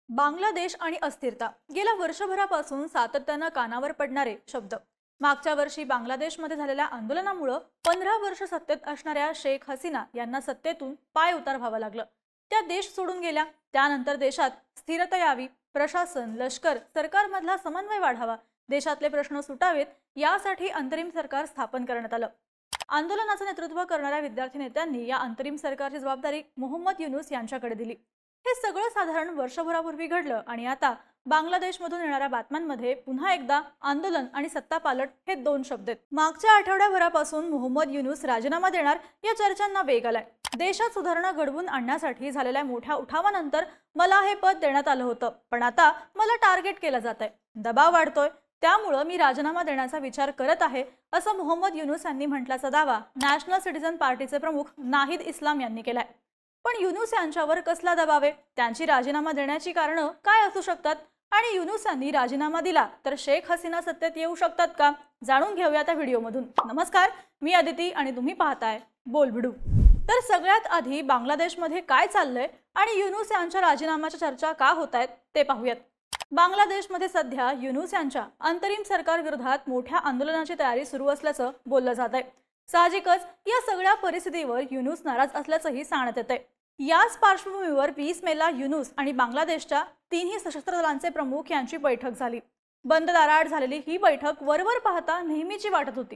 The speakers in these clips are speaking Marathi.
बांगलादेश आणि अस्थिरता गेल्या वर्षभरापासून सातत्याने कानावर पडणारे शब्द। मागच्या वर्षी बांगलादेशमध्ये झालेल्या आंदोलनामुळे 15 वर्ष सत्तेत असणाऱ्या शेख हसीना यांना सत्तेतून पाय उतार व्हावं लागलं। त्या देश सोडून गेल्या। त्यानंतर देशात स्थिरता यावी, प्रशासन, लष्कर, सरकारमधला समन्वय वाढावा, देशातले प्रश्न सुटावेत यासाठी अंतरिम सरकार स्थापन करण्यात आलं। आंदोलनाचं नेतृत्व करणाऱ्या विद्यार्थी नेत्यांनी या अंतरिम सरकारची जबाबदारी मोहम्मद युनूस यांच्याकडे दिली। हे सगळं साधारण वर्षभरापूर्वी घडलं आणि आता बांगलादेशमधून येणाऱ्या बातम्यांमध्ये पुन्हा एकदा आंदोलन आणि सत्तापालट हे दोन शब्द आहेत। मागच्या आठवड्याभरापासून मोहम्मद युनूस राजीनामा देणार या चर्चांना वेग आलाय। देशात सुधारणा घडवून आणण्यासाठी झालेल्या मोठ्या उठावानंतर मला हे पद देण्यात आलं होतं, पण आता मला टार्गेट केलं जात आहे, दबाव वाढतोय, त्यामुळे मी राजीनामा देण्याचा विचार करत आहे, असं मोहम्मद युनूस यांनी म्हटल्याचा दावा नॅशनल सिटीझन पार्टीचे प्रमुख नाहिद इस्लाम यांनी केलाय। पण युनूस यांच्यावर कसला दबाव आहे, त्यांची राजीनामा देण्याची कारणं काय असू शकतात आणि युनूस यांनी राजीनामा दिला तर शेख हसीना सत्तेत येऊ शकतात का, जाणून घेऊया त्या व्हिडिओमधून। नमस्कार, मी अदिती आणि तुम्ही पाहताय बोलबिडू। तर सगळ्यात आधी बांगलादेशमध्ये काय चाललंय आणि युनूस यांच्या राजीनाम्याच्या चर्चा का होत आहेत ते पाहूयात। बांगलादेशमध्ये सध्या युनूस यांच्या अंतरिम सरकार विरोधात मोठ्या आंदोलनाची तयारी सुरू असल्याचं बोललं जात आहे। साहजिकच या सगळ्या परिस्थितीवर युनूस नाराज असल्याचंही सांगण्यात येतंय। याच पार्श्वभूमीवर 20 मेला युनूस आणि बांगलादेशच्या तिन्ही सशस्त्र दलांचे प्रमुख यांची बैठक झाली। बंद दाराआड झालेली ही बैठक वरवर पाहता नेहमीची वाटत होती,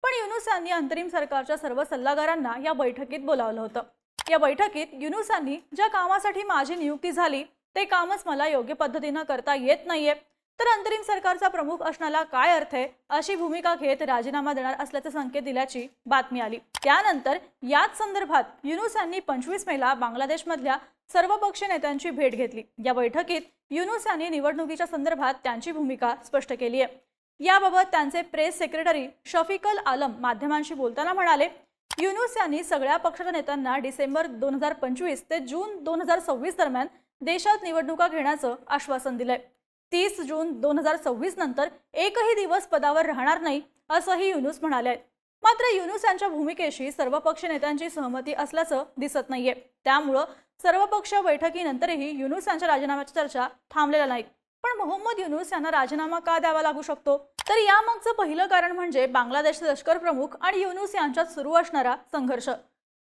पण युनूस यांनी अंतरिम सरकारच्या सर्व सल्लागारांना या बैठकीत बोलावलं होतं। या बैठकीत युनूस यांनी ज्या कामासाठी माझी नियुक्ती झाली ते कामच मला योग्य पद्धतीने करता येत नाहीये, तर अंतरिम सरकारचा प्रमुख असण्याला काय अर्थ आहे, अशी भूमिका घेत राजीनामा देणार असल्याचे संकेत दिल्याची बातमी आली। त्यानंतर याच संदर्भात युनूस यांनी 25 मेला बांगलादेशमधल्या सर्वपक्षीय नेत्यांची भेट घेतली। या बैठकीत युनूस यांनी निवडणुकीच्या संदर्भात त्यांची भूमिका स्पष्ट केली आहे। याबाबत त्यांचे प्रेस सेक्रेटरी शफीकल आलम माध्यमांशी बोलताना म्हणाले, युनूस यांनी सगळ्या पक्षाच्या नेत्यांना डिसेंबर 2025 ते जून 2026 दरम्यान देशात निवडणुका घेण्याचं आश्वासन दिलंय। 30 जून 2026 नंतर एकही दिवस पदावर राहणार नाही, असंही युनूस म्हणाले। मात्र युनूस यांच्या भूमिकेशी सर्वपक्षीय नेत्यांची सहमती असल्याचं दिसत नाहीये, त्यामुळे सर्वपक्षीय बैठकीनंतरही युनूस यांच्या राजीनाम्याच्या चर्चा थांबलेल्या नाहीत। पण मोहम्मद युनूस यांना राजीनामा का द्यावा लागू शकतो, तर यामागचं पहिलं कारण म्हणजे बांगलादेशचे लष्कर प्रमुख आणि युनूस यांच्यात सुरू असणारा संघर्ष।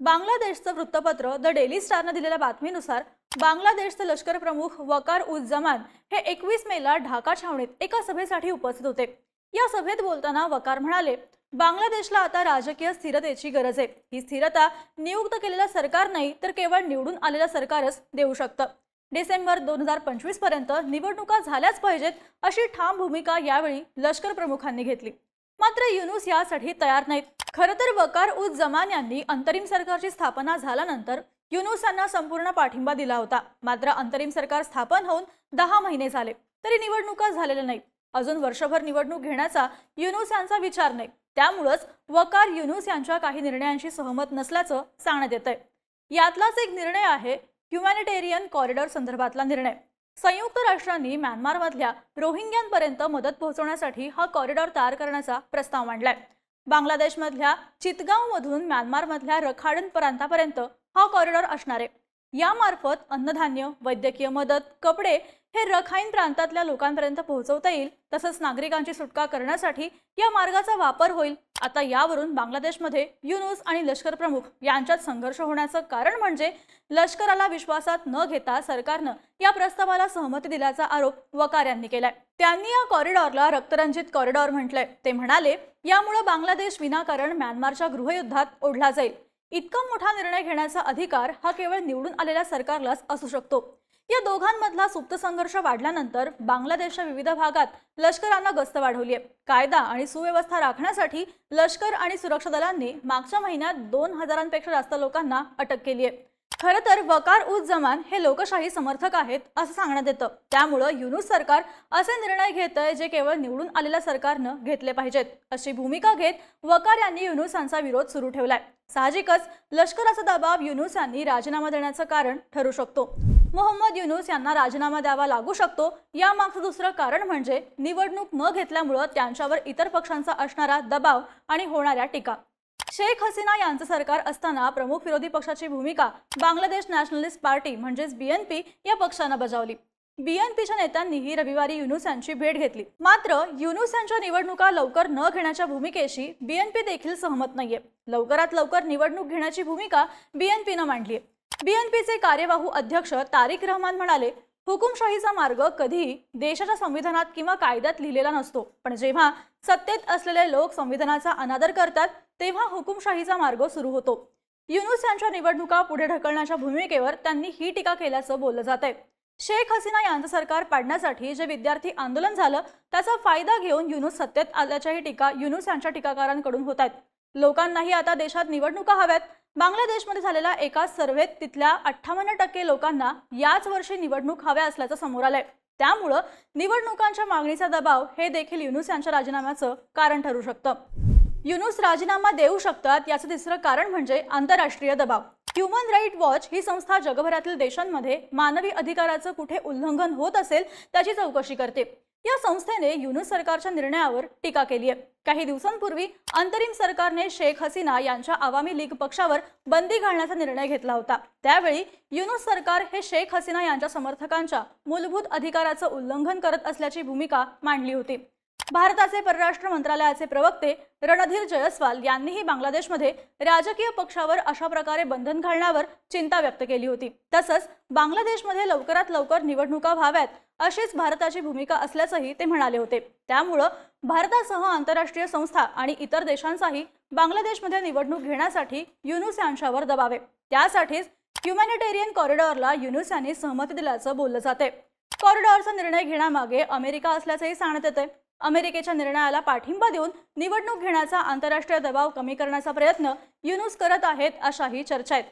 बांगलादेशचं वृत्तपत्र द डेली स्टारने दिलेल्या बातमीनुसार बांगलादेशचे लष्कर प्रमुख वकार उज जमान हे 21 मेला ढाका छावणीत एका सभेसाठी उपस्थित होते। या सभेत बोलताना वकार म्हणाले, बांगलादेशला आता राजकीय स्थिरतेची गरज आहे। ही स्थिरता नियुक्त केलेलं सरकार नाही, तर केवळ निवडून आलेलं सरकारच देऊ शकतं। डिसेंबर 2025 पर्यंत निवडणुका झाल्याच पाहिजेत, अशी ठाम भूमिका यावेळी लष्कर प्रमुखांनी घेतली। मात्र युनूस यासाठी तयार नाहीत। खरं तर वकार उज जमान यांनी अंतरिम सरकारची स्थापना झाल्यानंतर युनूस यांना संपूर्ण पाठिंबा दिला होता। मात्र अंतरिम सरकार स्थापन होऊन 10 महिने झाले तरी निवडणुका झालेल्या नाहीत। अजून वर्षभर निवडणूक घेण्याचा युनूस यांचा विचार नाही, त्यामुळेच वकार युनूस यांच्या काही निर्णयांशी सहमत नसल्याचं सांगण्यात येतंय। यातलाच एक निर्णय आहे ह्युमॅनिटेरियन कॉरिडॉर संदर्भातला निर्णय। संयुक्त राष्ट्रांनी म्यानमारमधल्या रोहिंग्यांपर्यंत मदत पोहोचवण्यासाठी हा कॉरिडॉर तयार करण्याचा प्रस्ताव मांडलाय। बांगलादेशमधल्या चितगावमधून म्यानमारमधल्या रखाडन प्रांतापर्यंत हा कॉरिडॉर असणार आहे। यामार्फत अन्नधान्य, वैद्यकीय मदत, कपडे हे रखाईन प्रांतातल्या लोकांपर्यंत पोहोचवता येईल, तसंच नागरिकांची सुटका करण्यासाठी या मार्गाचा वापर होईल। आता यावरून बांगलादेशमध्ये युनूस आणि लष्कर प्रमुख यांच्यात संघर्ष होण्याचं कारण म्हणजे लष्कराला विश्वासात न घेता सरकारनं या प्रस्तावाला सहमती दिल्याचा आरोप वकार यांनी केलाय। त्यांनी या कॉरिडॉरला रक्तरंजित कॉरिडॉर म्हटलंय। ते म्हणाले, यामुळे बांगलादेश विनाकारण म्यानमारच्या गृहयुद्धात ओढला जाईल। इतका मोठा निर्णय घेण्याचा अधिकार हा केवळ निवडून आलेल्या सरकारलाच असू शकतो। या दोघांमधला सुप्त संघर्ष वाढल्यानंतर बांगलादेशच्या विविध भागात लष्करानं गस्त वाढवली आहे। कायदा आणि सुव्यवस्था राखण्यासाठी लष्कर आणि सुरक्षा दलांनी मागच्या महिन्यात 2000पेक्षा जास्त लोकांना अटक केली आहे। खरं तर वकार उज जमान हे लोकशाही समर्थक आहेत असं सांगण्यात येतं, त्यामुळे युनूस सरकार असे निर्णय घेतंय जे केवळ निवडून आलेल्या सरकारनं घेतले पाहिजेत, अशी भूमिका घेत वकार यांनी युनूस यांचा विरोध सुरू ठेवलाय। साहजिकच लष्कराचा दबाव युनूस यांनी राजीनामा देण्याचं कारण ठरू शकतो। मोहम्मद युनूस यांना राजीनामा द्यावा लागू शकतो यामागचं दुसरं कारण म्हणजे निवडणूक न घेतल्यामुळे त्यांच्यावर इतर पक्षांचा असणारा दबाव आणि होणाऱ्या टीका। शेख हसीना यांचं सरकार असताना प्रमुख विरोधी पक्षाची भूमिका बांगलादेश नॅशनलिस्ट पार्टी म्हणजेच बीएनपी या पक्षाने बजावली। बीएनपीच्या नेत्यांनीही रविवारी युनूस यांची भेट घेतली। मात्र युनूस यांच्या निवडणुका लवकर न घेण्याच्या भूमिकेशी बीएनपी देखील सहमत नाहीये। लवकरात लवकर निवडणूक घेण्याची भूमिका बीएनपीनं मांडली आहे। बीएनपीचे कार्यवाहू अध्यक्ष तारिक रहमान म्हणाले, हुकुमशाहीचा मार्ग कधीही देशाच्या संविधानात किंवा कायद्यात लिहिलेला नसतो, पण जेव्हा सत्तेत असलेले लोक संविधानाचा अनादर करतात तेव्हा हुकुमशाहीचा मार्ग सुरू होतो। युनूस यांच्या निवडणुका पुढे ढकलण्याच्या भूमिकेवर त्यांनी ही टीका केल्याचं बोललं जात आहे। शेख हसीना यांचं सरकार पाडण्यासाठी जे विद्यार्थी आंदोलन झालं त्याचा फायदा घेऊन युनूस सत्तेत आल्याच्याही टीका युनूस यांच्या टीकाकारांकडून होत आहेत। लोकांनाही आता देशात निवडणुका हव्यात। बांगलादेशमध्ये झालेल्या एका सर्व्हेत तिथल्या 58% लोकांना याच वर्षी निवडणूक हव्या असल्याचं समोर आलंय। त्यामुळे निवडणुकांच्या मागणीचा दबाव हे देखील युनूस यांच्या राजीनाम्याचं कारण ठरू शकतं। युनूस राजीनामा देऊ शकतात याचं तिसरं कारण म्हणजे आंतरराष्ट्रीय दबाव। ह्युमन राईट वॉच ही संस्था जगभरातील देशांमध्ये मानवी अधिकाराचं कुठे उल्लंघन होत असेल त्याची चौकशी करते। या संस्थेने युनूस सरकारच्या निर्णयावर टीका केली आहे। काही दिवसांपूर्वी अंतरिम सरकारने शेख हसीना यांच्या आवामी लीग पक्षावर बंदी घालण्याचा निर्णय घेतला होता। त्यावेळी युनूस सरकार हे शेख हसीना यांच्या समर्थकांच्या मूलभूत अधिकाराचं उल्लंघन करत असल्याची भूमिका मांडली होती। भारताचे परराष्ट्र मंत्रालयाचे प्रवक्ते रणधीर जयस्वाल यांनीही बांगलादेशमध्ये राजकीय पक्षावर अशा प्रकारे बंधन घालण्यावर चिंता व्यक्त केली होती। तसंच बांगलादेशमध्ये लवकरात लवकर निवडणुका व्हाव्यात अशीच भारताची भूमिका असल्याचंही ते म्हणाले होते। त्यामुळे भारतासह आंतरराष्ट्रीय संस्था आणि इतर देशांचाही बांगलादेशमध्ये निवडणूक घेण्यासाठी युनूस यांच्यावर दबाव आहे। त्यासाठीच ह्युमॅनिटेरियन कॉरिडॉरला युनूस यांनी सहमती दिल्याचं बोललं जाते। कॉरिडॉरचा निर्णय घेण्यामागे अमेरिका असल्याचंही सांगण्यात येते। अमेरिकेच्या निर्णयाला पाठिंबा देऊन निवडणूक घेण्याचा आंतरराष्ट्रीय दबाव कमी करण्याचा प्रयत्न युनूस करत आहेत अशाही चर्चा आहेत।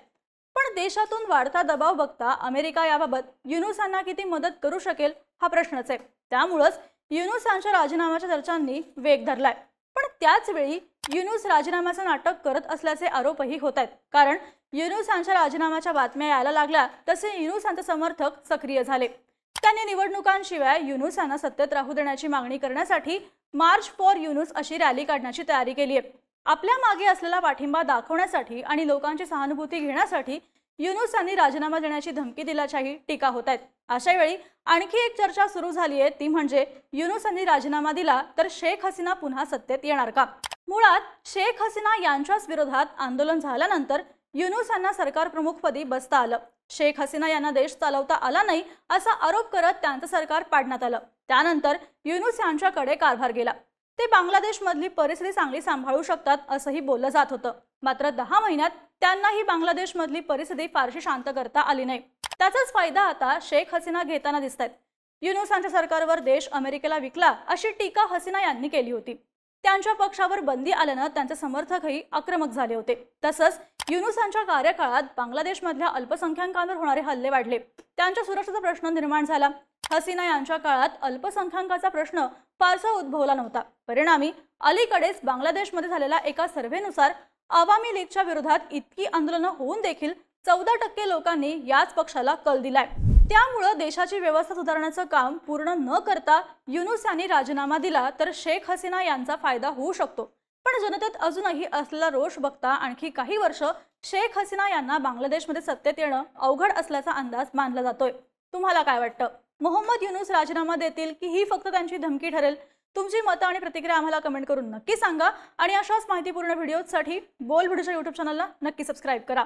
पण देशातून वाढता दबाव बघता अमेरिका याबाबत युनूस यांना किती मदत करू शकेल हा प्रश्नच आहे। त्यामुळेच युनूस यांच्या राजीनाम्याच्या चर्चांनी वेग धरलाय। पण त्याच वेळी युनूस राजीनाम्याचं नाटक करत असल्याचे आरोपही होत आहेत। कारण युनूस यांच्या राजीनाम्याच्या बातम्या यायला लागल्या तसे युनूस यांचे समर्थक सक्रिय झाले। त्यांनी निवडणुकांशिवाय युनूस यांना सत्तेत राहू देण्याची मागणी करण्यासाठी मार्च फॉर युनूस अशी रॅली काढण्याची तयारी केली आहे। आपल्या मागे असलेला पाठिंबा दाखवण्यासाठी आणि लोकांची सहानुभूती घेण्यासाठी युनूस यांनी राजीनामा देण्याची धमकी दिल्याच्याही टीका होत आहेत। अशा वेळी आणखी एक चर्चा सुरू झाली आहे, ती म्हणजे युनूस यांनी राजीनामा दिला तर शेख हसीना पुन्हा सत्तेत येणार का? मुळात शेख हसीना यांच्याच विरोधात आंदोलन झाल्यानंतर युनूस यांना सरकार प्रमुखपदी बसता आलं। शेख हसीना यांना देश चालवता आला नाही असा आरोप करत त्यांचं सरकार पाडण्यात आलं। त्यानंतर युनूस यांच्याकडे कारभार गेला। ते बांगलादेशमधली परिस्थिती चांगली सांभाळू शकतात असंही बोललं जात होतं। मात्र 10 महिन्यात त्यांनाही बांगलादेशमधली परिस्थिती फारशी शांत करता आली नाही। त्याचाच फायदा आता शेख हसीना घेताना दिसतायत। युनूस यांच्या सरकारवर देश अमेरिकेला विकला अशी टीका हसीना यांनी केली होती। त्यांच्या पक्षावर बंदी आल्यानं त्यांचे समर्थकही आक्रमक झाले होते। तसंच युनूस यांच्या कार्यकाळात बांगलादेशमधल्या अल्पसंख्याकांवर होणारे हल्ले वाढले, त्यांच्या सुरक्षेचा प्रश्न निर्माण झाला। हसीना यांच्या काळात अल्पसंख्याकांचा प्रश्न फारसा उद्भवला नव्हता। परिणामी अलीकडेच बांगलादेशमध्ये झालेल्या एका सर्व्हेनुसार आवामी लीगच्या विरोधात इतकी आंदोलनं होऊन देखील 14% लोकांनी याच पक्षाला कल दिलाय। त्यामुळे देशाची व्यवस्था सुधारण्याचं काम पूर्ण न करता युनूस यांनी राजीनामा दिला तर शेख हसीना यांचा फायदा होऊ शकतो। पण जनतेत अजूनही असलेला रोष बघता आणखी काही वर्ष शेख हसीना यांना बांगलादेशमध्ये सत्तेत येणं अवघड असल्याचा अंदाज मानला जातोय। तुम्हाला काय वाटतं? मोहम्मद युनूस राजीनामा देतील की ही फक्त त्यांची धमकी ठरेल? तुमची मतं आणि प्रतिक्रिया आम्हाला कमेंट करून नक्की सांगा आणि अशाच माहितीपूर्ण व्हिडिओसाठी बोल व्हिडिओच्या YouTube चॅनलला नक्की सबस्क्राइब करा।